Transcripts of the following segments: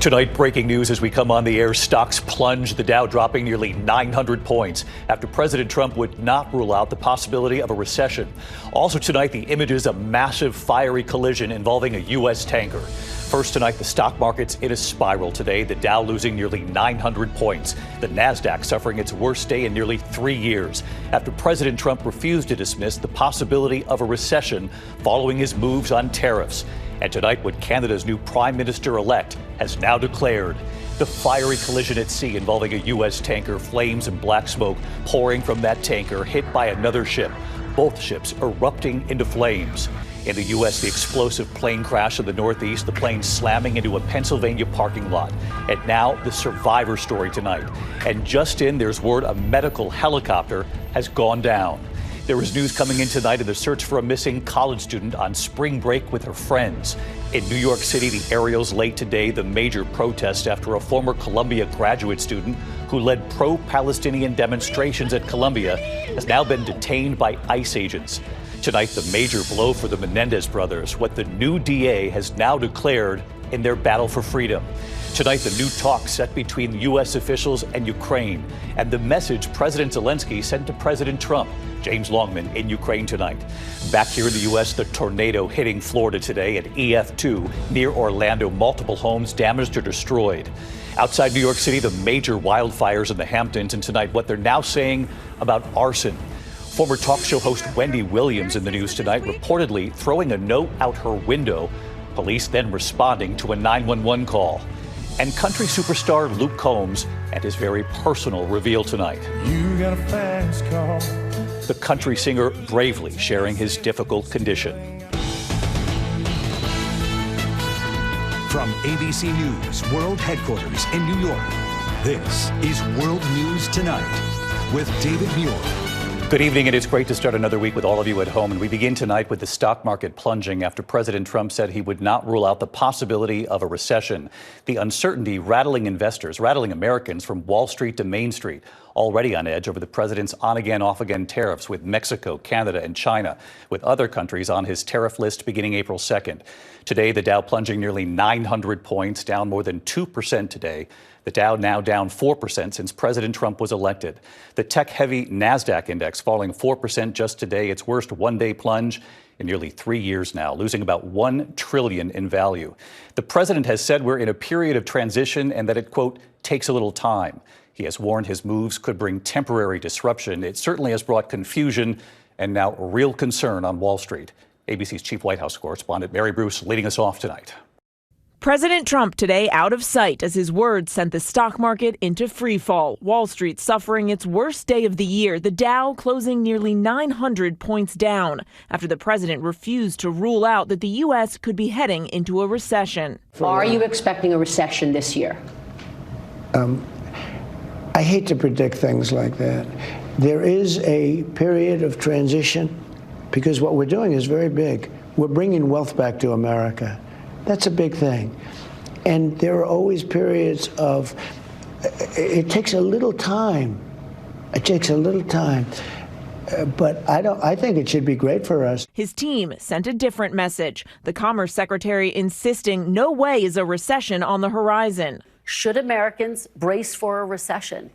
Tonight, breaking news as we come on the air. Stocks plunge, the Dow dropping nearly 900 points after President Trump would not rule out the possibility of a recession. Also tonight, the images of massive fiery collision involving a U.S. tanker. First tonight, the stock market's in a spiral today. The Dow losing nearly 900 points. The Nasdaq suffering its worst day in nearly 3 years after President Trump refused to dismiss the possibility of a recession following his moves on tariffs. And tonight, what Canada's new Prime Minister-elect has now declared. The fiery collision at sea involving a U.S. tanker, flames and black smoke pouring from that tanker, hit by another ship. Both ships erupting into flames. In the U.S., the explosive plane crash in the Northeast, the plane slamming into a Pennsylvania parking lot. And now, the survivor story tonight. And just in, there's word a medical helicopter has gone down. There was news coming in tonight of the search for a missing college student on spring break with her friends. In New York City, the aerials late today, the major protest after a former Columbia graduate student who led pro-Palestinian demonstrations at Columbia has now been detained by ICE agents. Tonight, the major blow for the Menendez brothers, what the new DA has now declared in their battle for freedom. Tonight, the new talks set between U.S. officials and Ukraine, and the message President Zelenskyy sent to President Trump. James Longman in Ukraine tonight. Back here in the U.S., the tornado hitting Florida today at EF2 near Orlando. Multiple homes damaged or destroyed. Outside New York City, the major wildfires in the Hamptons, and tonight, what they're now saying about arson. Former talk show host Wendy Williams in the news tonight, reportedly throwing a note out her window. Police then responding to a 911 call. And country superstar Luke Combs and his very personal reveal tonight. You got a fast car. The country singer bravely sharing his difficult condition. From ABC News World Headquarters in New York, this is World News Tonight with David Muir. Good evening, and it's great to start another week with all of you at home. And we begin tonight with the stock market plunging after President Trump said he would not rule out the possibility of a recession. The uncertainty rattling investors, rattling Americans from Wall Street to Main Street, already on edge over the president's on-again, off-again tariffs with Mexico, Canada, and China, with other countries on his tariff list beginning April 2nd. Today, the Dow plunging nearly 900 points, down more than 2% today. The Dow now down 4% since President Trump was elected. The tech-heavy Nasdaq index falling 4% just today, its worst one-day plunge in nearly 3 years now, losing about $1 trillion in value. The president has said we're in a period of transition and that it, quote, takes a little time. He has warned his moves could bring temporary disruption. It certainly has brought confusion and now real concern on Wall Street. ABC's chief White House correspondent Mary Bruce leading us off tonight. President Trump today out of sight as his words sent the stock market into free fall. Wall Street suffering its worst day of the year, the Dow closing nearly 900 points down after the president refused to rule out that the U.S. could be heading into a recession. Are you expecting a recession this year? I hate to predict things like that. There is a period of transition because what we're doing is very big. We're bringing wealth back to America. That's a big thing. And there are always periods of, it takes a little time. It takes a little time. But I think it should be great for us. His team sent a different message. The Commerce Secretary insisting no way is a recession on the horizon. Should Americans brace for a recession?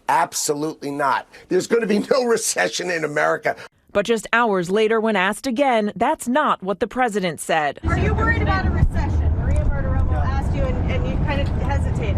Absolutely not. There's going to be no recession in America. But just hours later, when asked again, that's not what the president said. Are you worried about a recession? Maria Bartiromo asked you, and you kind of hesitated.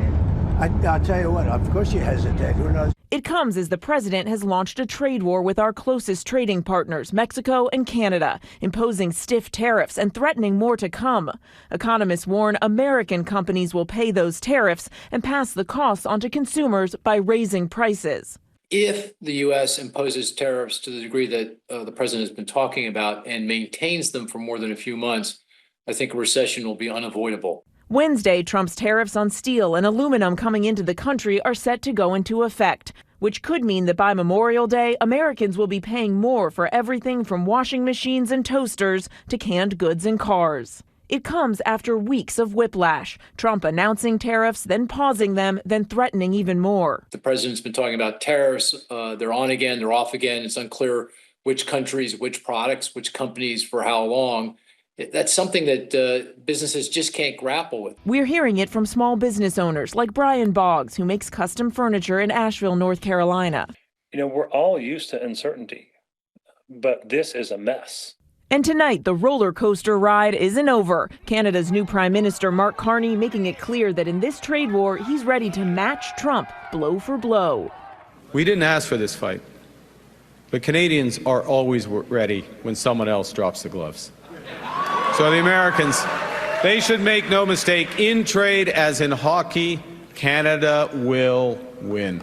I'll tell you what, of course you hesitate. Who knows? It comes as the president has launched a trade war with our closest trading partners, Mexico and Canada, imposing stiff tariffs and threatening more to come. Economists warn American companies will pay those tariffs and pass the costs onto consumers by raising prices. If the U.S. imposes tariffs to the degree that the president has been talking about and maintains them for more than a few months, I think a recession will be unavoidable. Wednesday, Trump's tariffs on steel and aluminum coming into the country are set to go into effect, which could mean that by Memorial Day, Americans will be paying more for everything from washing machines and toasters to canned goods and cars. It comes after weeks of whiplash, Trump announcing tariffs, then pausing them, then threatening even more. The president's been talking about tariffs. They're on again, they're off again. It's unclear which countries, which products, which companies for how long. That's something that businesses just can't grapple with. We're hearing it from small business owners like Brian Boggs, who makes custom furniture in Asheville, North Carolina. You know, we're all used to uncertainty, but this is a mess. And tonight, the roller coaster ride isn't over. Canada's new Prime Minister, Mark Carney, making it clear that in this trade war, he's ready to match Trump blow for blow. We didn't ask for this fight, but Canadians are always ready when someone else drops the gloves. So the Americans, they should make no mistake, in trade as in hockey, Canada will win.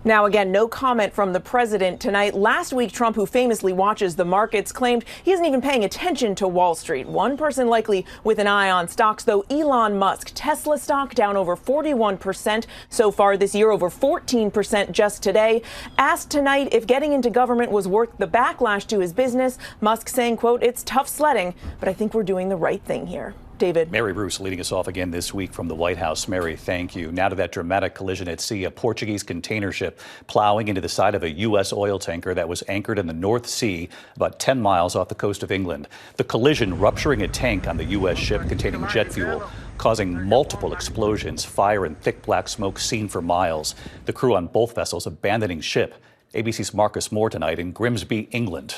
Now, again, no comment from the president tonight. Last week, Trump, who famously watches the markets, claimed he isn't even paying attention to Wall Street. One person likely with an eye on stocks, though, Elon Musk. Tesla stock down over 41% so far this year, over 14% just today. Asked tonight if getting into government was worth the backlash to his business, Musk saying, quote, "It's tough sledding, but I think we're doing the right thing here." David. Mary Bruce leading us off again this week from the White House. Mary, thank you. Now to that dramatic collision at sea, a Portuguese container ship plowing into the side of a U.S. oil tanker that was anchored in the North Sea about 10 miles off the coast of England. The collision rupturing a tank on the U.S. ship containing jet fuel, causing multiple explosions, fire and thick black smoke seen for miles. The crew on both vessels abandoning ship. ABC's Marcus Moore tonight in Grimsby, England.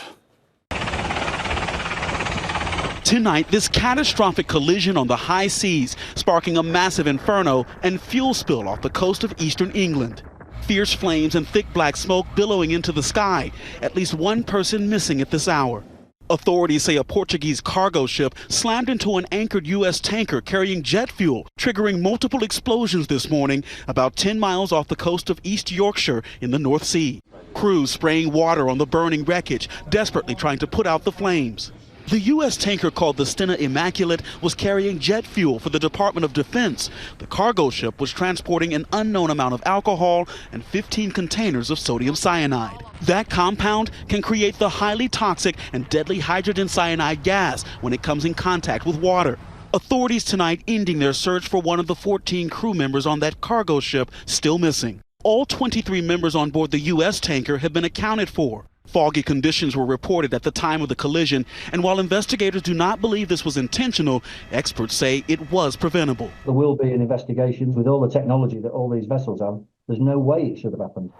Tonight, this catastrophic collision on the high seas, sparking a massive inferno and fuel spill off the coast of eastern England. Fierce flames and thick black smoke billowing into the sky. At least one person missing at this hour. Authorities say a Portuguese cargo ship slammed into an anchored U.S. tanker carrying jet fuel, triggering multiple explosions this morning about 10 miles off the coast of East Yorkshire in the North Sea. Crews spraying water on the burning wreckage, desperately trying to put out the flames. The U.S. tanker called the Stena Immaculate was carrying jet fuel for the Department of Defense. The cargo ship was transporting an unknown amount of alcohol and 15 containers of sodium cyanide. That compound can create the highly toxic and deadly hydrogen cyanide gas when it comes in contact with water. Authorities tonight ending their search for one of the 14 crew members on that cargo ship still missing. All 23 members on board the U.S. tanker have been accounted for. Foggy conditions were reported at the time of the collision, and while investigators do not believe this was intentional, experts say it was preventable. There will be an investigation with all the technology that all these vessels have. There's no way it should have happened.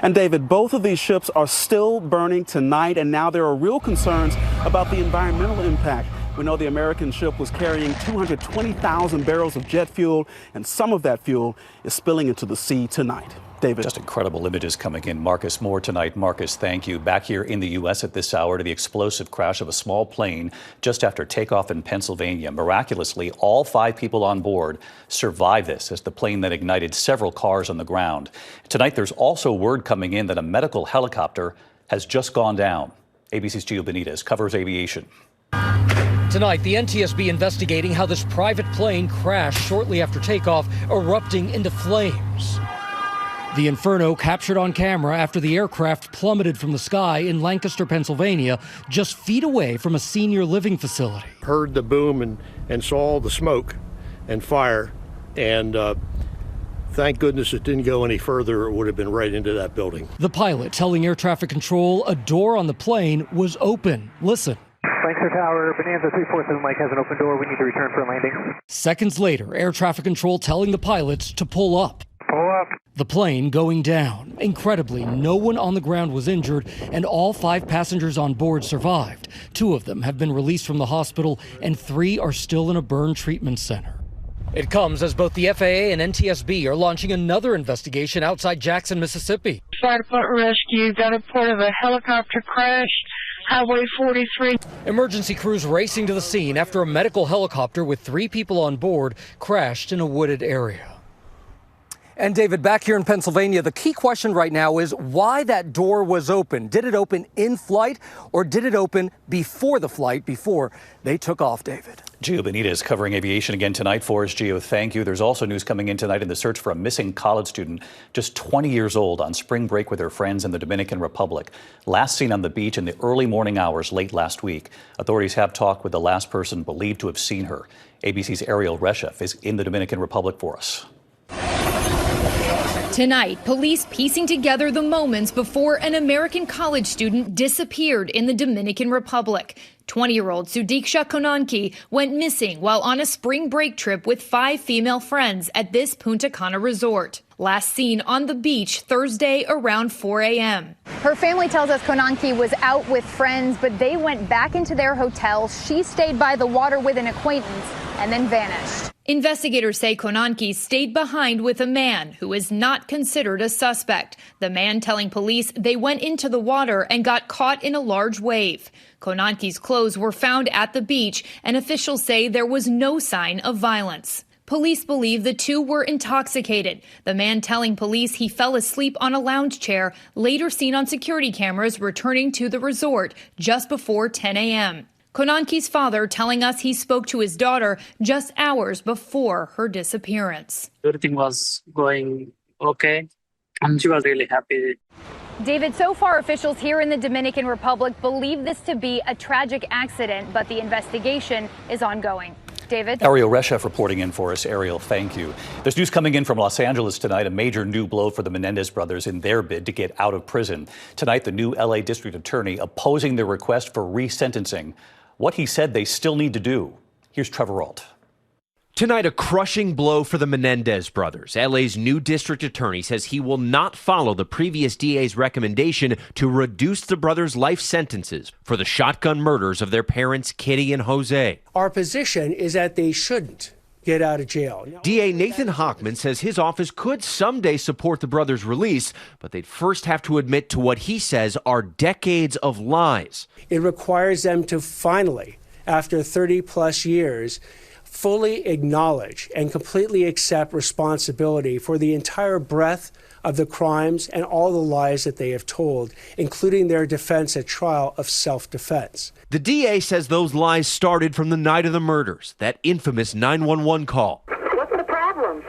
And David, both of these ships are still burning tonight, and now there are real concerns about the environmental impact. We know the American ship was carrying 220,000 barrels of jet fuel, and some of that fuel is spilling into the sea tonight. David. Just incredible images coming in. Marcus Moore tonight. Marcus, thank you. Back here in the U.S. at this hour to the explosive crash of a small plane just after takeoff in Pennsylvania. Miraculously, all 5 people on board survived this as the plane then ignited several cars on the ground. Tonight, there's also word coming in that a medical helicopter has just gone down. ABC's Gio Benitez covers aviation. Tonight, the NTSB investigating how this private plane crashed shortly after takeoff, erupting into flames. The inferno captured on camera after the aircraft plummeted from the sky in Lancaster, Pennsylvania, just feet away from a senior living facility. Heard the boom and saw the smoke and fire, and thank goodness it didn't go any further. It would have been right into that building. The pilot telling air traffic control a door on the plane was open. Listen. Lancaster Tower, Bonanza 347 Mike has an open door. We need to return for landing. Seconds later, air traffic control telling the pilots to pull up. Pull up. The plane going down. Incredibly, no one on the ground was injured, and all 5 passengers on board survived. 2 of them have been released from the hospital, and 3 are still in a burn treatment center. It comes as both the FAA and NTSB are launching another investigation outside Jackson, Mississippi. Fire department rescue got a report of a helicopter crash, Highway 43. Emergency crews racing to the scene after a medical helicopter with 3 people on board crashed in a wooded area. And David, back here in Pennsylvania, the key question right now is why that door was open. Did it open in flight, or did it open before the flight, before they took off, David? Gio Benitez covering aviation again tonight for us. Gio, thank you. There's also news coming in tonight in the search for a missing college student just 20 years old on spring break with her friends in the Dominican Republic. Last seen on the beach in the early morning hours late last week. Authorities have talked with the last person believed to have seen her. ABC's Ariel Reshef is in the Dominican Republic for us. Tonight, police piecing together the moments before an American college student disappeared in the Dominican Republic. 20-year-old Sudiksha Konanki went missing while on a spring break trip with 5 female friends at this Punta Cana resort. Last seen on the beach Thursday around 4 a.m. Her family tells us Konanki was out with friends, but they went back into their hotel. She stayed by the water with an acquaintance and then vanished. Investigators say Konanki stayed behind with a man who is not considered a suspect. The man telling police they went into the water and got caught in a large wave. Konanki's clothes were found at the beach, and officials say there was no sign of violence. Police believe the two were intoxicated. The man telling police he fell asleep on a lounge chair, later seen on security cameras returning to the resort just before 10 a.m. Konanki's father telling us he spoke to his daughter just hours before her disappearance. Everything was going okay, and she was really happy. David, so far officials here in the Dominican Republic believe this to be a tragic accident, but the investigation is ongoing. David? Ariel Reshef reporting in for us. Ariel, thank you. There's news coming in from Los Angeles tonight, a major new blow for the Menendez brothers in their bid to get out of prison. Tonight, the new L.A. district attorney opposing their request for resentencing. What he said they still need to do. Here's Trevor Ault. Tonight, a crushing blow for the Menendez brothers. LA's new district attorney says he will not follow the previous DA's recommendation to reduce the brothers' life sentences for the shotgun murders of their parents, Kitty and Jose. Our position is that they shouldn't get out of jail. DA Nathan Hochman says his office could someday support the brothers' release, but they'd first have to admit to what he says are decades of lies. It requires them to finally, after 30 plus years, fully acknowledge and completely accept responsibility for the entire breadth of the crimes and all the lies that they have told, including their defense at trial of self-defense. The DA says those lies started from the night of the murders, that infamous 911 call. What's the problem?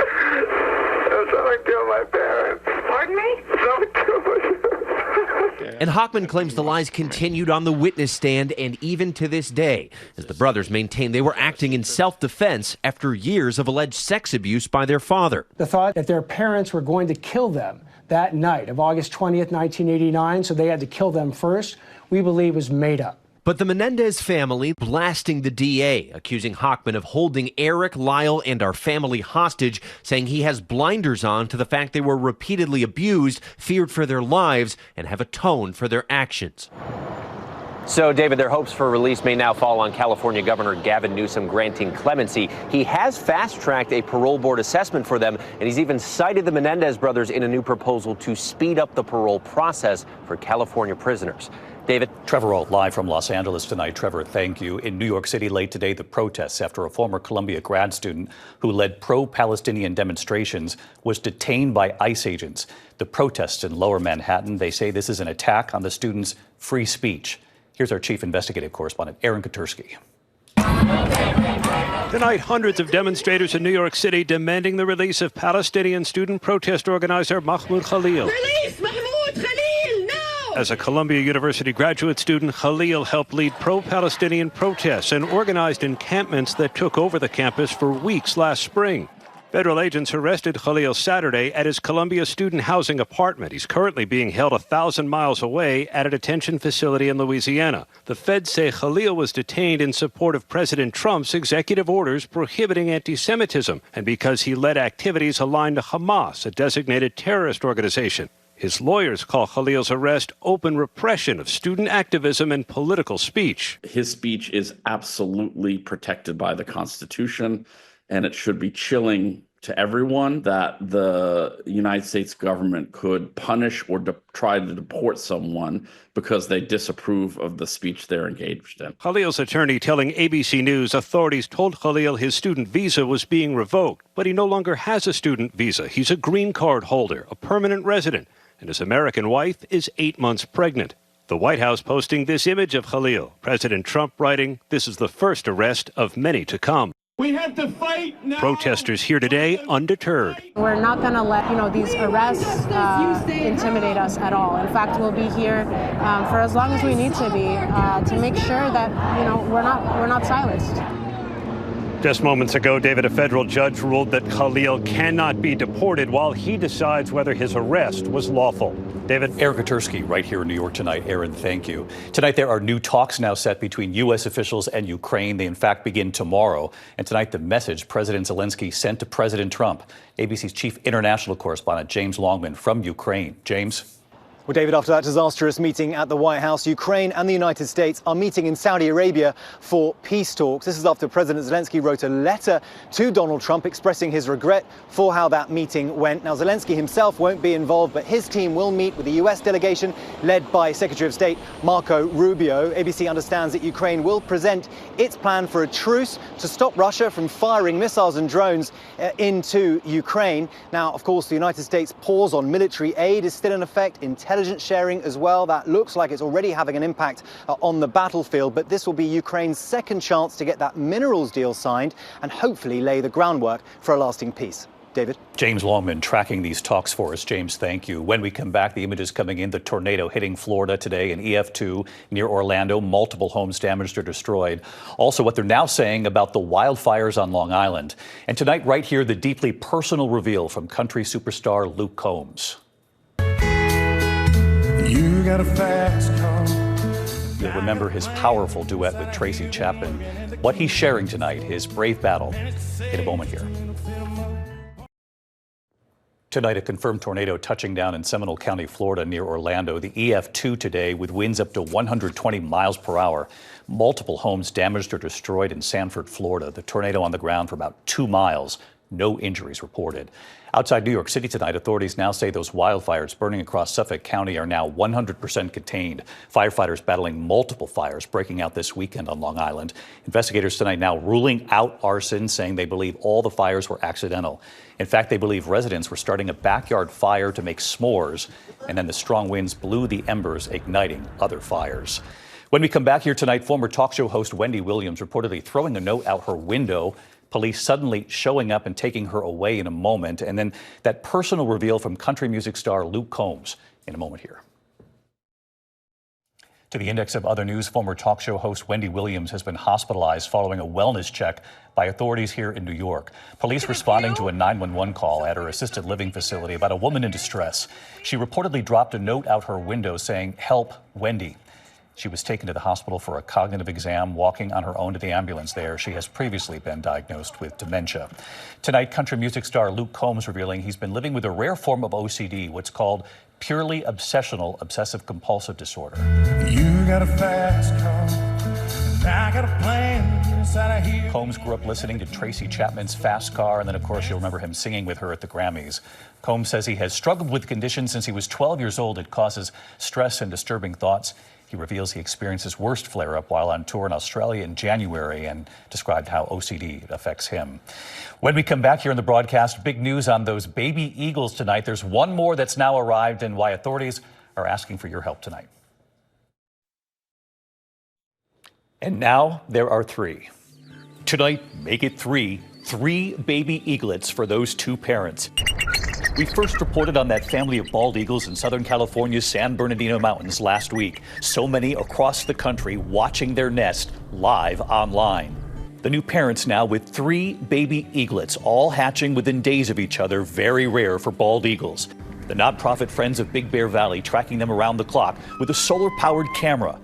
Someone killed my parents. Pardon me? Someone killed my parents. And Hochman claims the lies continued on the witness stand and even to this day, as the brothers maintain they were acting in self-defense after years of alleged sex abuse by their father. The thought that their parents were going to kill them that night of August 20th, 1989, so they had to kill them first, we believe was made up. But the Menendez family blasting the DA, accusing Hochman of holding Eric, Lyle, and our family hostage, saying he has blinders on to the fact they were repeatedly abused, feared for their lives, and have atoned for their actions. So, David, their hopes for release may now fall on California Governor Gavin Newsom granting clemency. He has fast-tracked a parole board assessment for them, and he's even cited the Menendez brothers in a new proposal to speed up the parole process for California prisoners. David? Trevor Ault live from Los Angeles tonight. Trevor, thank you. In New York City late today, the protests after a former Columbia grad student who led pro-Palestinian demonstrations was detained by ICE agents. The protests in Lower Manhattan, they say this is an attack on the student's free speech. Here's our chief investigative correspondent, Aaron Katursky. Tonight, hundreds of demonstrators in New York City demanding the release of Palestinian student protest organizer Mahmoud Khalil. Release Mahmoud Khalil now! As a Columbia University graduate student, Khalil helped lead pro-Palestinian protests and organized encampments that took over the campus for weeks last spring. Federal agents arrested Khalil Saturday at his Columbia student housing apartment. He's currently being held 1,000 miles away at a detention facility in Louisiana. The feds say Khalil was detained in support of President Trump's executive orders prohibiting anti-Semitism and because he led activities aligned to Hamas, a designated terrorist organization. His lawyers call Khalil's arrest open repression of student activism and political speech. His speech is absolutely protected by the Constitution, and it should be chilling to everyone that the United States government could punish or try to deport someone because they disapprove of the speech they're engaged in. Khalil's attorney telling ABC News authorities told Khalil his student visa was being revoked, but he no longer has a student visa. He's a green card holder, a permanent resident, and his American wife is 8 months pregnant. The White House posting this image of Khalil. President Trump writing, "This is the first arrest of many to come." We have to fight now. Protesters here today undeterred. We're not going to let these arrests intimidate us at all. In fact, we'll be here for as long as we need to be to make sure that we're not silenced. Just moments ago, David, a federal judge ruled that Khalil cannot be deported while he decides whether his arrest was lawful. David? Aaron Katersky right here in New York tonight. Aaron, thank you. Tonight, there are new talks now set between U.S. officials and Ukraine. They, in fact, begin tomorrow. And tonight, the message President Zelenskyy sent to President Trump. ABC's chief international correspondent, James Longman, from Ukraine. James? Well, David, after that disastrous meeting at the White House, Ukraine and the United States are meeting in Saudi Arabia for peace talks. This is after President Zelenskyy wrote a letter to Donald Trump expressing his regret for how that meeting went. Now, Zelenskyy himself won't be involved, but his team will meet with the U.S. delegation led by Secretary of State Marco Rubio. ABC understands that Ukraine will present its plan for a truce to stop Russia from firing missiles and drones into Ukraine. Now, of course, the United States' pause on military aid is still in effect. Intelligence sharing as well. That looks like it's already having an impact on the battlefield, but this will be Ukraine's second chance to get that minerals deal signed and hopefully lay the groundwork for a lasting peace. David? James Longman tracking these talks for us. James, thank you. When we come back, the images coming in, the tornado hitting Florida today in EF2 near Orlando. Multiple homes damaged or destroyed. Also, what they're now saying about the wildfires on Long Island. And tonight, right here, the deeply personal reveal from country superstar Luke Combs. You got a fast car. You'll remember his powerful duet with Tracy Chapman. What he's sharing tonight, his brave battle, in a moment here. Tonight, a confirmed tornado touching down in Seminole County, Florida, near Orlando. The EF2 today with winds up to 120 miles per hour. Multiple homes damaged or destroyed in Sanford, Florida. The tornado on the ground for about 2 miles. No injuries reported. Outside New York City tonight, authorities now say those wildfires burning across Suffolk County are now 100% contained. Firefighters battling multiple fires breaking out this weekend on Long Island. Investigators tonight now ruling out arson, saying they believe all the fires were accidental. In fact, they believe residents were starting a backyard fire to make s'mores, and then the strong winds blew the embers, igniting other fires. When we come back here tonight, former talk show host Wendy Williams reportedly throwing a note out her window. Police suddenly showing up and taking her away in a moment. And then that personal reveal from country music star Luke Combs in a moment here. To the index of other news, former talk show host Wendy Williams has been hospitalized following a wellness check by authorities here in New York. Police responding to a 911 call at her assisted living facility about a woman in distress. She reportedly dropped a note out her window saying, "Help, Wendy." She was taken to the hospital for a cognitive exam, walking on her own to the ambulance there. She has previously been diagnosed with dementia. Tonight, country music star Luke Combs revealing he's been living with a rare form of OCD, what's called purely obsessional obsessive-compulsive disorder. You got a fast car, I got a plan to get inside of here. Combs grew up listening to Tracy Chapman's Fast Car, and then, of course, you'll remember him singing with her at the Grammys. Combs says he has struggled with the condition since he was 12 years old. It causes stress and disturbing thoughts. He reveals he experienced his worst flare-up while on tour in Australia in January and described how OCD affects him. When we come back here in the broadcast, big news on those baby eagles tonight. There's one more that's now arrived and why authorities are asking for your help tonight. And now there are 3. Tonight, make it 3. 3 baby eaglets for those 2 parents. We first reported on that family of bald eagles in Southern California's San Bernardino Mountains last week. So many across the country watching their nest live online. The new parents now with 3 baby eaglets, all hatching within days of each other, very rare for bald eagles. The nonprofit Friends of Big Bear Valley tracking them around the clock with a solar-powered camera.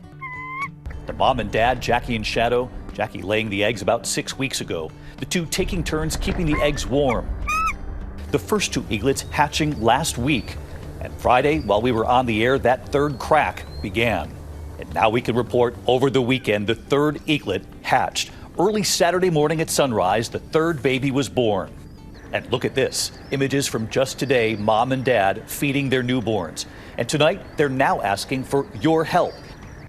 The mom and dad, Jackie and Shadow, Jackie laying the eggs about 6 weeks ago. The 2 taking turns keeping the eggs warm. The first 2 eaglets hatching last week. And Friday, while we were on the air, that 3rd crack began. And now we can report over the weekend, the 3rd eaglet hatched. Early Saturday morning at sunrise, the 3rd baby was born. And look at this, images from just today, mom and dad feeding their newborns. And tonight, they're now asking for your help.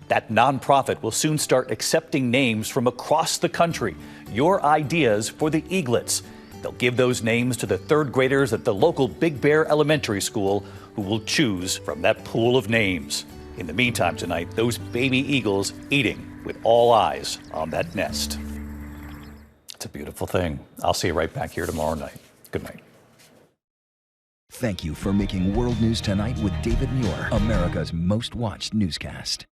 That nonprofit will soon start accepting names from across the country. Your ideas for the eaglets. They'll give those names to the 3rd graders at the local Big Bear Elementary School who will choose from that pool of names. In the meantime tonight, those baby eagles eating with all eyes on that nest. It's a beautiful thing. I'll see you right back here tomorrow night. Good night. Thank you for making World News Tonight with David Muir, America's most watched newscast.